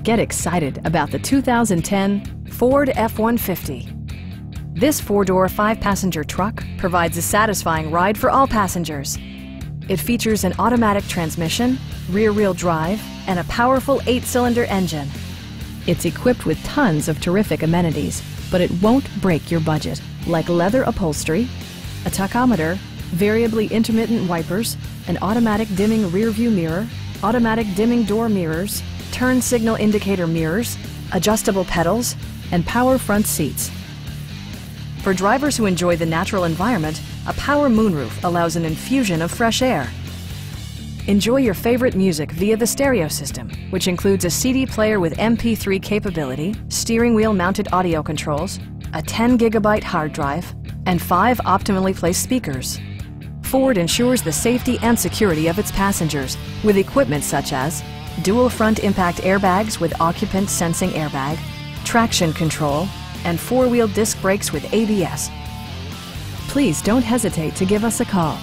Get excited about the 2010 Ford F-150. This four-door, five-passenger truck provides a satisfying ride for all passengers. It features an automatic transmission, rear-wheel drive, and a powerful 8-cylinder engine. It's equipped with tons of terrific amenities, but it won't break your budget, like leather upholstery, a tachometer, variably intermittent wipers, an automatic dimming rear-view mirror, automatic dimming door mirrors, turn signal indicator mirrors, adjustable pedals, and power front seats. For drivers who enjoy the natural environment, a power moonroof allows an infusion of fresh air. Enjoy your favorite music via the stereo system, which includes a CD player with MP3 capability, steering wheel mounted audio controls, a 10-gigabyte hard drive, and 5 optimally placed speakers. Ford ensures the safety and security of its passengers with equipment such as dual front impact airbags with occupant sensing airbag, traction control, and 4-wheel disc brakes with ABS. Please don't hesitate to give us a call.